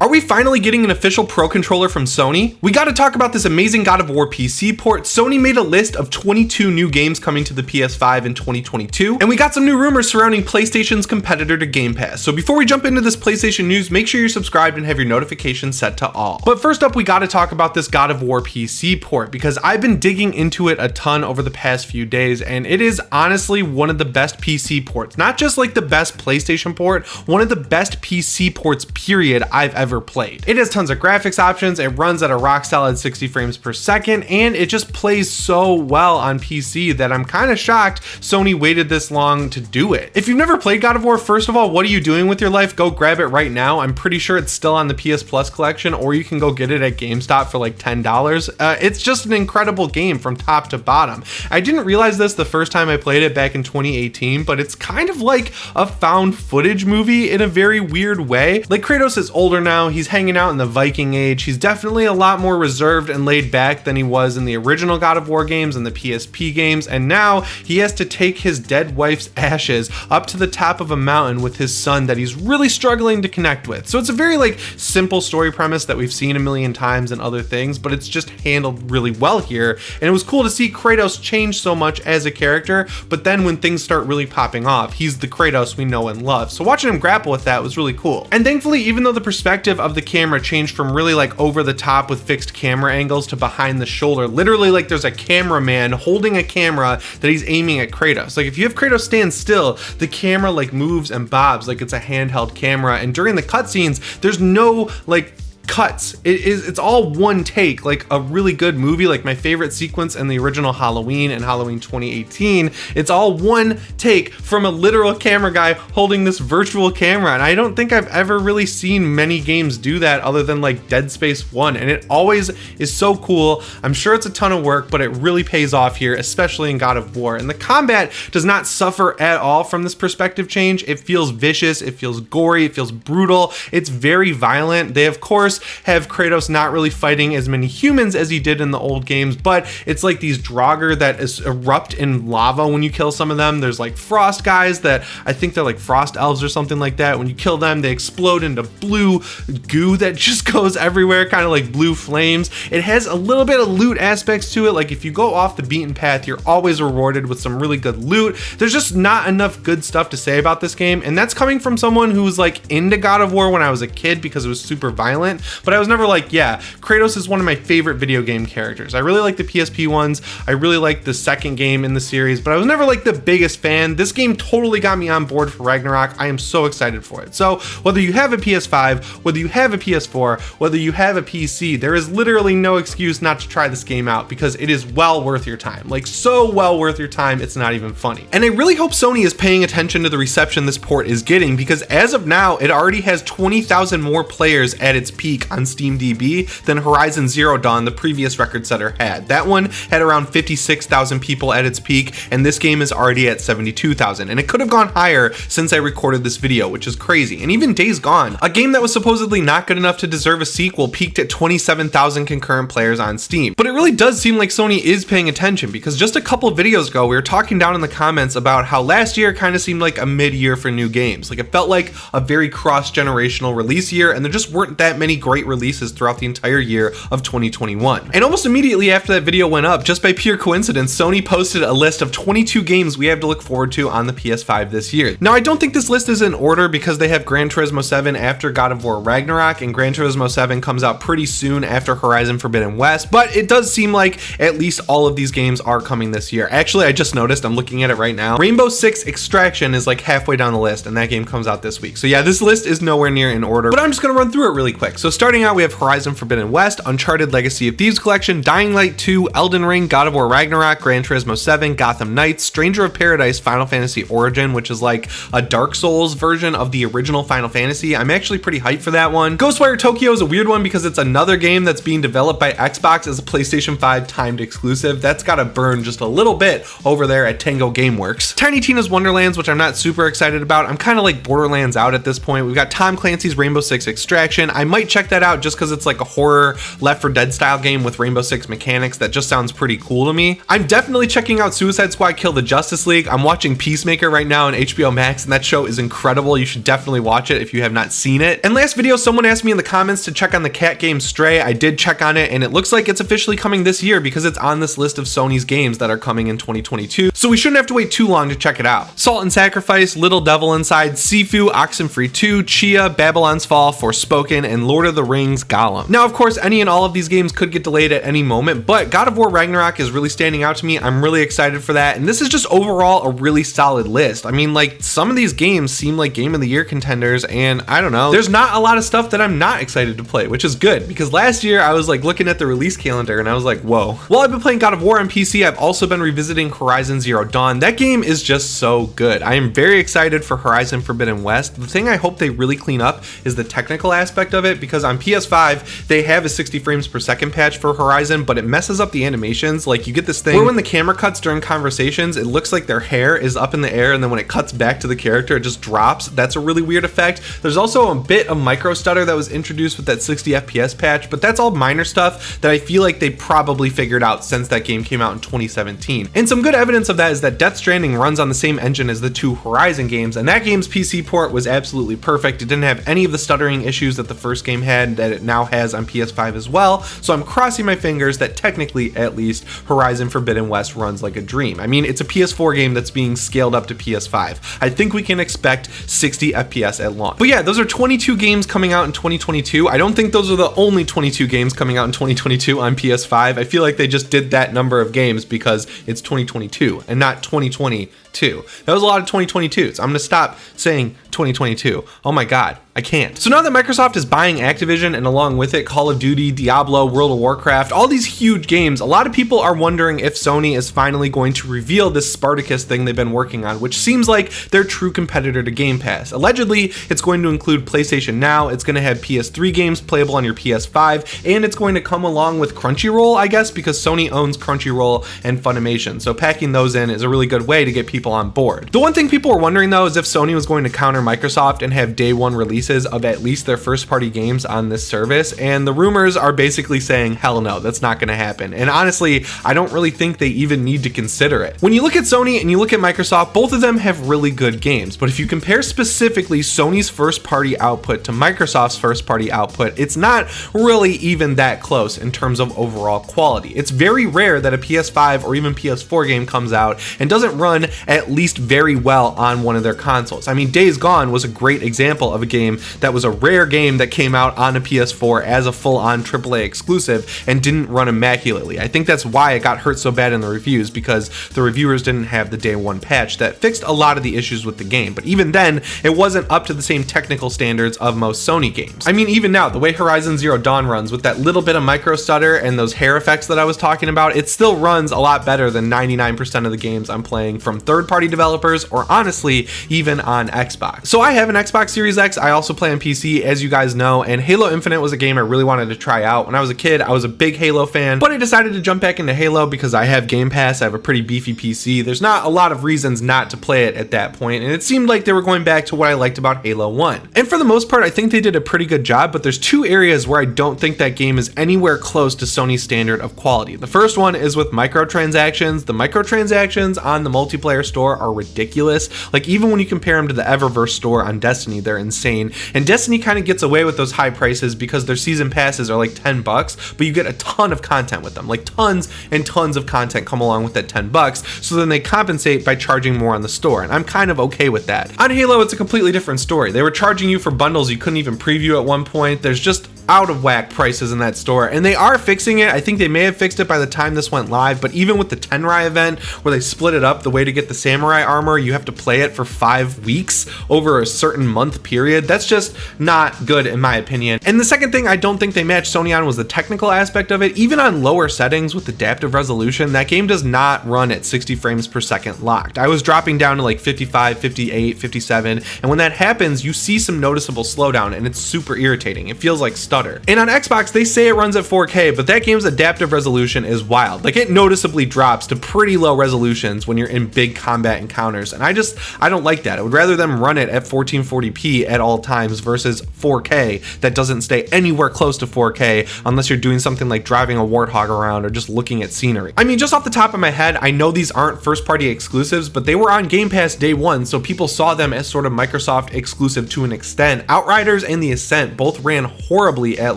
Are we finally getting an official Pro controller from Sony? We gotta talk about this amazing God of War PC port. Sony made a list of 22 new games coming to the PS5 in 2022, and we got some new rumors surrounding PlayStation's competitor to Game Pass. So before we jump into this PlayStation news, make sure you're subscribed and have your notifications set to all. But first up, we gotta talk about this God of War PC port, because I've been digging into it a ton over the past few days, and it is honestly one of the best PC ports. Not just like the best PlayStation port, one of the best PC ports period I've ever played. It has tons of graphics options, it runs at a rock solid 60 frames per second, and it just plays so well on PC that I'm kind of shocked Sony waited this long to do it. If you've never played God of War, first of all, what are you doing with your life? Go grab it right now. I'm pretty sure it's still on the PS Plus collection, or you can go get it at GameStop for like $10. It's just an incredible game from top to bottom. I didn't realize this the first time I played it back in 2018, but it's kind of like a found footage movie in a very weird way. Like, Kratos is older now, he's hanging out in the Viking age, he's definitely a lot more reserved and laid back than he was in the original God of War games and the PSP games, and now he has to take his dead wife's ashes up to the top of a mountain with his son that he's really struggling to connect with. So it's a very like simple story premise that we've seen a million times in other things, but it's just handled really well here, and it was cool to see Kratos change so much as a character, but then when things start really popping off, he's the Kratos we know and love. So watching him grapple with that was really cool. And thankfully, even though the perspective of the camera changed from really like over the top with fixed camera angles to behind the shoulder, literally like there's a cameraman holding a camera that he's aiming at Kratos. Like if you have Kratos stand still, the camera like moves and bobs like it's a handheld camera, and during the cutscenes, there's no like cuts. It's all one take, like a really good movie, like my favorite sequence in the original Halloween and Halloween 2018. It's all one take from a literal camera guy holding this virtual camera, and I don't think I've ever really seen many games do that other than like Dead Space 1, and it always is so cool. I'm sure it's a ton of work, but it really pays off here, especially in God of War. And the combat does not suffer at all from this perspective change. It feels vicious, it feels gory, it feels brutal, it's very violent. They of course have Kratos not really fighting as many humans as he did in the old games, but it's like these Draugr that erupt in lava when you kill some of them. There's like frost guys that I think they're like frost elves or something like that. When you kill them, they explode into blue goo that just goes everywhere, kind of like blue flames. It has a little bit of loot aspects to it. Like if you go off the beaten path, you're always rewarded with some really good loot. There's just not enough good stuff to say about this game, and that's coming from someone who was like into God of War when I was a kid because it was super violent. But I was never like, yeah, Kratos is one of my favorite video game characters. I really like the PSP ones. I really like the second game in the series, but I was never like the biggest fan. This game totally got me on board for Ragnarok. I am so excited for it. So whether you have a PS5, whether you have a PS4, whether you have a PC, there is literally no excuse not to try this game out, because it is well worth your time. Like so well worth your time, it's not even funny. And I really hope Sony is paying attention to the reception this port is getting, because as of now, it already has 20,000 more players at its peak on SteamDB than Horizon Zero Dawn, the previous record setter, had. That one had around 56,000 people at its peak, and this game is already at 72,000, and it could have gone higher since I recorded this video, which is crazy. And even Days Gone, a game that was supposedly not good enough to deserve a sequel, peaked at 27,000 concurrent players on Steam. But it really does seem like Sony is paying attention, because just a couple videos ago, we were talking down in the comments about how last year kind of seemed like a mid-year for new games. Like it felt like a very cross-generational release year, and there just weren't that many great releases throughout the entire year of 2021. And almost immediately after that video went up, just by pure coincidence, Sony posted a list of 22 games we have to look forward to on the PS5 this year. Now, I don't think this list is in order, because they have Gran Turismo 7 after God of War Ragnarok, and Gran Turismo 7 comes out pretty soon after Horizon Forbidden West, but it does seem like at least all of these games are coming this year. Actually, I just noticed, I'm looking at it right now, Rainbow Six Extraction is like halfway down the list, and that game comes out this week. So yeah, this list is nowhere near in order, but I'm just gonna run through it really quick. So starting out, we have Horizon Forbidden West, Uncharted Legacy of Thieves Collection, Dying Light 2, Elden Ring, God of War Ragnarok, Gran Turismo 7, Gotham Knights, Stranger of Paradise, Final Fantasy Origin, which is like a Dark Souls version of the original Final Fantasy. I'm actually pretty hyped for that one. Ghostwire Tokyo is a weird one because it's another game that's being developed by Xbox as a PlayStation 5 timed exclusive. That's gotta burn just a little bit over there at Tango Gameworks. Tiny Tina's Wonderlands, which I'm not super excited about. I'm kind of like Borderlands out at this point. We've got Tom Clancy's Rainbow Six Extraction. I might check check that out just because it's like a horror Left 4 Dead style game with Rainbow Six mechanics that just sounds pretty cool to me. I'm definitely checking out Suicide Squad Kill the Justice League. I'm watching Peacemaker right now on HBO Max, and that show is incredible. You should definitely watch it if you have not seen it. And last video, someone asked me in the comments to check on the cat game Stray. I did check on it, and it looks like it's officially coming this year because it's on this list of Sony's games that are coming in 2022. So we shouldn't have to wait too long to check it out. Salt and Sacrifice, Little Devil Inside, Sifu, Oxenfree 2, Chia, Babylon's Fall, Forspoken, and Lord of the Rings Gollum. Now, of course, any and all of these games could get delayed at any moment, but God of War Ragnarok is really standing out to me. I'm really excited for that, and this is just overall a really solid list. I mean, like, some of these games seem like Game of the Year contenders, and I don't know, there's not a lot of stuff that I'm not excited to play, which is good, because last year I was like looking at the release calendar and I was like, whoa. While I've been playing God of War on PC, I've also been revisiting Horizon Zero Dawn. That game is just so good. I am very excited for Horizon Forbidden West. The thing I hope they really clean up is the technical aspect of it, because on PS5 they have a 60 frames per second patch for Horizon, but it messes up the animations. Like, you get this thing where when the camera cuts during conversations, it looks like their hair is up in the air, and then when it cuts back to the character, it just drops. That's a really weird effect. There's also a bit of micro stutter that was introduced with that 60 FPS patch, but that's all minor stuff that I feel like they probably figured out since that game came out in 2017. And some good evidence of that is that Death Stranding runs on the same engine as the two Horizon games, and that game's PC port was absolutely perfect. It didn't have any of the stuttering issues that the first game had that it now has on PS5 as well, so I'm crossing my fingers that technically, at least, Horizon Forbidden West runs like a dream. I mean, it's a PS4 game that's being scaled up to PS5. I think we can expect 60 FPS at launch. But yeah, those are 22 games coming out in 2022. I don't think those are the only 22 games coming out in 2022 on PS5. I feel like they just did that number of games because it's 2022 and not 2022. That was a lot of 2022s. I'm gonna stop saying 2022. Oh my God, I can't. So now that Microsoft is buying Activision, and along with it, Call of Duty, Diablo, World of Warcraft, all these huge games, a lot of people are wondering if Sony is finally going to reveal this Spartacus thing they've been working on, which seems like their true competitor to Game Pass. Allegedly, it's going to include PlayStation Now, it's going to have PS3 games playable on your PS5, and it's going to come along with Crunchyroll, I guess, because Sony owns Crunchyroll and Funimation. So packing those in is a really good way to get people on board. The one thing people were wondering though is if Sony was going to counter Microsoft and have day one releases of at least their first party games on this service, and the rumors are basically saying hell no, that's not going to happen. And honestly, I don't really think they even need to consider it. When you look at Sony and you look at Microsoft, both of them have really good games, but if you compare specifically Sony's first party output to Microsoft's first party output, it's not really even that close in terms of overall quality. It's very rare that a PS5 or even PS4 game comes out and doesn't run at least very well on one of their consoles. I mean, Days Gone was a great example of a game that was a rare game that came out on a PS4 as a full-on AAA exclusive and didn't run immaculately. I think that's why it got hurt so bad in the reviews, because the reviewers didn't have the day one patch that fixed a lot of the issues with the game. But even then, it wasn't up to the same technical standards of most Sony games. I mean, even now, the way Horizon Zero Dawn runs with that little bit of micro stutter and those hair effects that I was talking about, it still runs a lot better than 99% of the games I'm playing from third-party developers, or honestly, even on Xbox. So I have an Xbox Series X. I also play on PC, as you guys know, and Halo Infinite was a game I really wanted to try out. When I was a kid, I was a big Halo fan, but I decided to jump back into Halo because I have Game Pass, I have a pretty beefy PC. There's not a lot of reasons not to play it at that point, and it seemed like they were going back to what I liked about Halo 1. And for the most part, I think they did a pretty good job, but there's two areas where I don't think that game is anywhere close to Sony's standard of quality. The first one is with microtransactions. The microtransactions on the multiplayer store are ridiculous. Like, even when you compare them to the Eververse store on Destiny, they're insane. And Destiny kind of gets away with those high prices because their season passes are like $10, but you get a ton of content with them. Like, tons and tons of content come along with that $10, so then they compensate by charging more on the store, and I'm kind of okay with that. On Halo, it's a completely different story. They were charging you for bundles you couldn't even preview at one point. There's just out of whack prices in that store, and they are fixing it. I think they may have fixed it by the time this went live, but even with the Tenrai event where they split it up, the way to get the samurai armor, you have to play it for 5 weeks over a certain month period. That's just not good in my opinion. And the second thing I don't think they matched Sony on was the technical aspect of it. Even on lower settings with adaptive resolution, that game does not run at 60 frames per second locked. I was dropping down to like 55, 58, 57, and when that happens, you see some noticeable slowdown, and it's super irritating. It feels like stuttering. stutter. And on Xbox, they say it runs at 4K, but that game's adaptive resolution is wild. Like, it noticeably drops to pretty low resolutions when you're in big combat encounters, and I don't like that. I would rather them run it at 1440p at all times versus 4K that doesn't stay anywhere close to 4K unless you're doing something like driving a warthog around or just looking at scenery. I mean, just off the top of my head, I know these aren't first-party exclusives, but they were on Game Pass day one, so people saw them as sort of Microsoft exclusive to an extent. Outriders and The Ascent both ran horribly at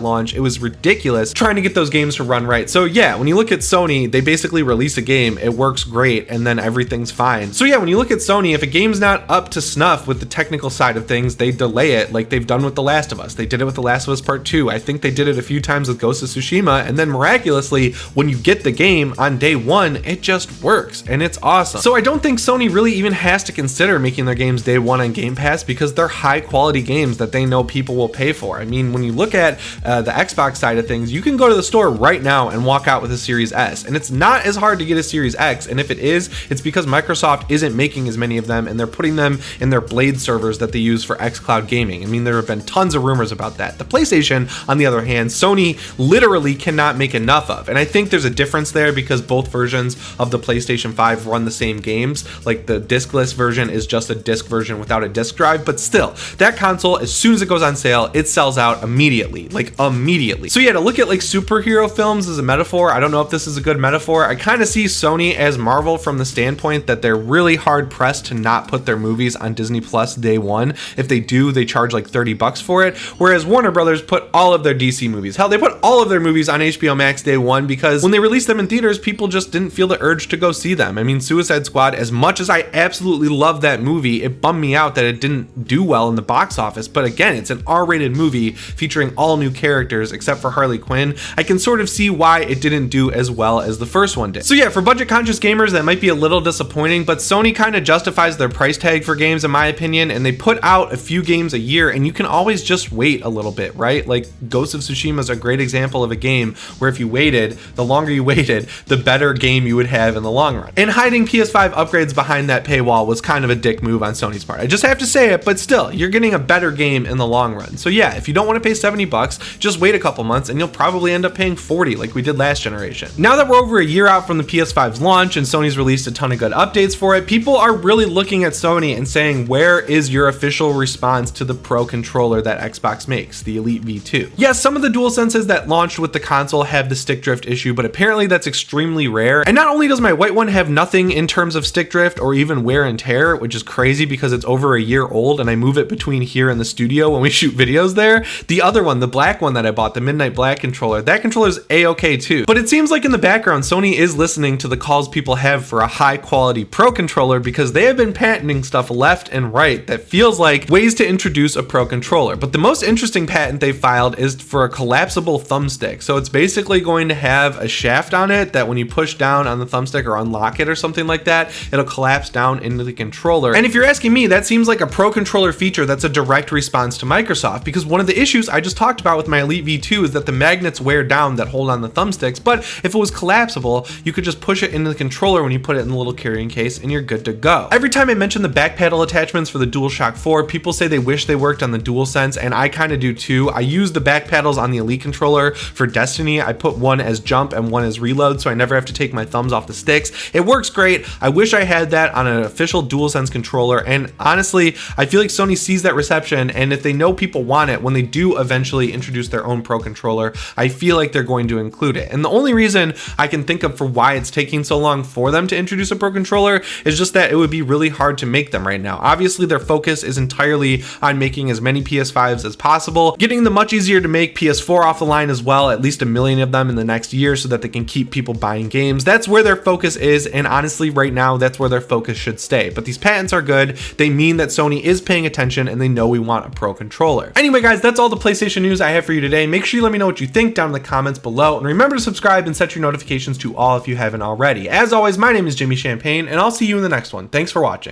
launch. It was ridiculous trying to get those games to run right. So yeah, when you look at Sony, they basically release a game, it works great, and then everything's fine. So yeah, when you look at Sony, if a game's not up to snuff with the technical side of things, they delay it like they've done with The Last of Us. They did it with The Last of Us Part 2. I think they did it a few times with Ghost of Tsushima, and then miraculously, when you get the game on day one, it just works, and it's awesome. So I don't think Sony really even has to consider making their games day one on Game Pass because they're high quality games that they know people will pay for. I mean, when you look at the Xbox side of things, you can go to the store right now and walk out with a Series S, and it's not as hard to get a Series X, and if it is, it's because Microsoft isn't making as many of them, and they're putting them in their Blade servers that they use for xCloud gaming. I mean, there have been tons of rumors about that. The PlayStation, on the other hand, Sony literally cannot make enough of, and I think there's a difference there because both versions of the PlayStation 5 run the same games. Like, the discless version is just a disc version without a disc drive, but still, that console, as soon as it goes on sale, it sells out immediately, like immediately. So yeah, to look at like superhero films as a metaphor, I don't know if this is a good metaphor. I kind of see Sony as Marvel from the standpoint that they're really hard pressed to not put their movies on Disney Plus day one. If they do, they charge like $30 for it, whereas Warner Brothers put all of their DC movies, hell, they put all of their movies on HBO Max day one because when they released them in theaters, people just didn't feel the urge to go see them. I mean, Suicide Squad, as much as I absolutely love that movie, it bummed me out that it didn't do well in the box office, but again, it's an R-rated movie featuring all new characters except for Harley Quinn. I can sort of see why it didn't do as well as the first one did. So yeah, for budget conscious gamers, that might be a little disappointing, but Sony kind of justifies their price tag for games in my opinion, and they put out a few games a year, and you can always just wait a little bit, right? Like Ghost of Tsushima is a great example of a game where if you waited, the longer you waited, the better game you would have in the long run. And hiding PS5 upgrades behind that paywall was kind of a dick move on Sony's part. I just have to say it, but still, you're getting a better game in the long run. So yeah, if you don't want to pay $70, just wait a couple months and you'll probably end up paying $40 like we did last generation. Now that we're over a year out from the PS5's launch and Sony's released a ton of good updates for it, people are really looking at Sony and saying, where is your official response to the Pro controller that Xbox makes, the Elite V2? Yes, some of the DualSenses that launched with the console have the stick drift issue, but apparently that's extremely rare. And not only does my white one have nothing in terms of stick drift or even wear and tear, which is crazy because it's over a year old and I move it between here and the studio when we shoot videos there. The other one, the black one that I bought, the Midnight Black controller, that controller's a-okay too. But it seems like in the background, Sony is listening to the calls people have for a high quality Pro controller because they have been patenting stuff left and right that feels like ways to introduce a Pro controller. But the most interesting patent they filed is for a collapsible thumbstick. So it's basically going to have a shaft on it that when you push down on the thumbstick or unlock it or something like that, it'll collapse down into the controller. And if you're asking me, that seems like a Pro controller feature that's a direct response to Microsoft, because one of the issues I just talked about with my Elite V2 is that the magnets wear down that hold on the thumbsticks, but if it was collapsible, you could just push it into the controller when you put it in the little carrying case and you're good to go. Every time I mention the back paddle attachments for the DualShock 4, people say they wish they worked on the DualSense, and I kind of do too. I use the back paddles on the Elite controller for Destiny. I put one as jump and one as reload, so I never have to take my thumbs off the sticks. It works great. I wish I had that on an official DualSense controller, and honestly, I feel like Sony sees that reception, and if they know people want it, when they do eventually introduce their own Pro controller, I feel like they're going to include it. And the only reason I can think of for why it's taking so long for them to introduce a Pro controller is just that it would be really hard to make them right now. Obviously, their focus is entirely on making as many PS5s as possible, getting the much easier to make PS4 off the line as well, at least 1 million of them in the next year so that they can keep people buying games. That's where their focus is, and honestly, right now, that's where their focus should stay. But these patents are good. They mean that Sony is paying attention and they know we want a Pro controller. Anyway, guys, that's all the PlayStation news I have for you today. Make sure you let me know what you think down in the comments below, and remember to subscribe and set your notifications to all if you haven't already. As always, my name is Jimmy Champagne, and I'll see you in the next one. Thanks for watching.